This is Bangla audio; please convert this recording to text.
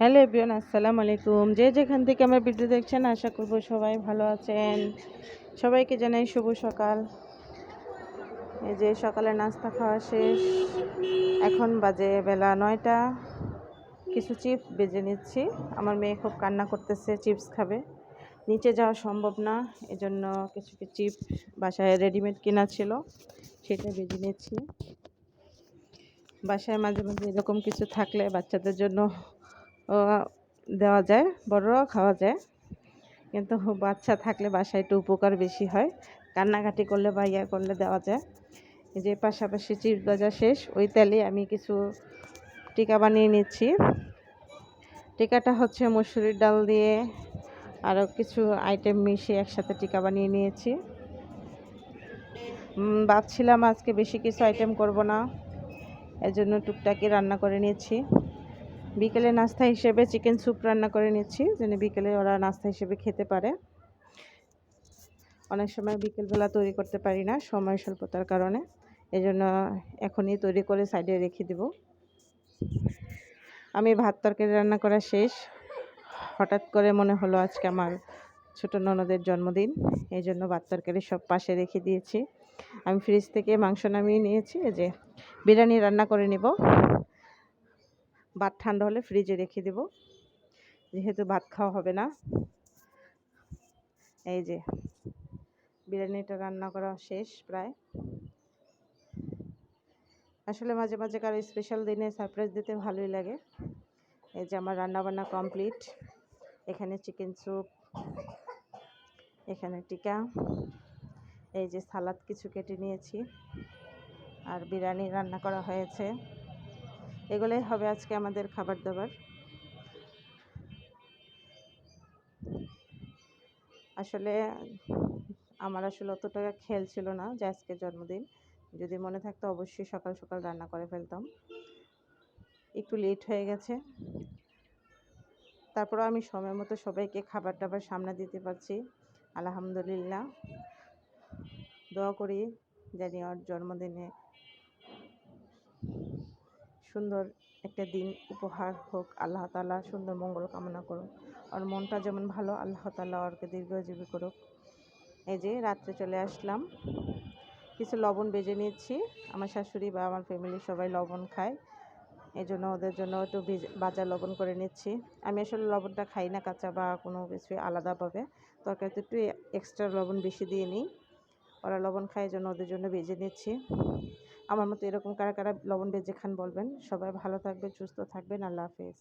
হ্যালো এভরিওয়ান, আসসালামু আলাইকুম। যে যেখান থেকে আমার ভিডিও দেখছেন আশা করব সবাই ভালো আছেন। সবাইকে জানাই শুভ সকাল। এই যে সকালে নাস্তা খাওয়া শেষ, এখন বাজে বেলা 9টা। কিছু চিপস বেজে নিচ্ছি। আমার মেয়ে খুব কান্না করতেছে, চিপস খাবে। নিচে যাওয়া সম্ভব না, এজন্য কিছু চিপস বাসায় রেডিমেড কেনা ছিল, সেটা বেজে নিচ্ছি। বাসায় মাঝে মাঝে এরকম কিছু থাকলে বাচ্চাদের জন্য দেওয়া যায়, বড়রাও খাওয়া যায়, কিন্তু বাচ্চা থাকলে বাসায় একটু উপকার বেশি হয়। কান্নাকাটি করলে বা ইয়া করলে দেওয়া যায়। এই যে পাশাপাশি চিপস ভাজা শেষ, ওই তেলে আমি কিছু টিকা বানিয়ে নিচ্ছি। টিকাটা হচ্ছে মসুরির ডাল দিয়ে আরও কিছু আইটেম মিশিয়ে একসাথে টিকা বানিয়ে নিয়েছি। ভাবছিলাম আজকে বেশি কিছু আইটেম করব না, এজন্য টুকটাকি রান্না করে নিয়েছি। বিকেলে নাস্তা হিসেবে চিকেন স্যুপ রান্না করে নিচ্ছি, যেন বিকেলে ওরা নাস্তা হিসেবে খেতে পারে। অনেক সময় বিকেলবেলা তৈরি করতে পারি না সময় স্বল্পতার কারণে, এজন্য এখনই তৈরি করে সাইডে রেখে দেব। আমি ভাত তরকারি রান্না করা শেষ। হঠাৎ করে মনে হলো আজকে আমার ছোট ননদের জন্মদিন, এই জন্য ভাত তরকারি সব পাশে রেখে দিয়েছি। আমি ফ্রিজ থেকে মাংস নামিয়ে নিয়েছি, এই যে বিরিয়ানি রান্না করে নেব। ভাত ঠান্ডা হলে ফ্রিজে রেখে দেব, যেহেতু ভাত খাওয়া হবে না। এই যে বিরিয়ানিটা রান্না করা শেষ প্রায়। আসলে মাঝে মাঝে কারো স্পেশাল দিনে সারপ্রাইজ দিতে ভালোই লাগে। এই যে আমার রান্নাবান্না কমপ্লিট। এখানে চিকেন স্যুপ, এখানে টিকা, এই যে সালাদ কিছু কেটে নিয়েছি, আর বিরিয়ানি রান্না করা হয়েছে। এগুলোই হবে আজকে আমাদের খাবার দাবার। আসলে আমার অত টাকা খেয়াল ছিল না যে আজকে জন্মদিন। যদি মনে থাকতো অবশ্যই সকাল সকাল রান্না করে ফেলতাম। একটু লেট হয়ে গেছে, তারপরও আমি সময় মতো সবাইকে খাবার টাবার সামনে দিতে পারছি, আলহামদুলিল্লাহ। দোয়া করি জানি ওর জন্মদিনে সুন্দর একটা দিন উপহার হোক, আল্লাহ তাআলা সুন্দর মঙ্গল কামনা করুন। ওর মনটা যেমন ভালো, আল্লাহ তাআলা ওরকে দীর্ঘজীবী করুক। এই যে রাত্রে চলে আসলাম, কিছু লবণ বেজে নিচ্ছি। আমার শাশুড়ি বা আমার ফ্যামিলি সবাই লবণ খায়, এই জন্য ওদের জন্য একটু ভাজা লবণ করে নিচ্ছি। আমি আসলে লবণটা খাই না কাঁচা বা কোনো কিছু আলাদাভাবে, তরকারিতে একটু এক্সট্রা লবণ বেশি দিয়ে নিই। ওরা লবণ খায়, এই জন্য ওদের জন্য ভেজে নিচ্ছি। আমার মতো এরকম কারা কারা লবণ ভেজে খান বলবেন। সবাই ভালো থাকবেন, সুস্থ থাকবেন। আল্লাহ হাফেজ।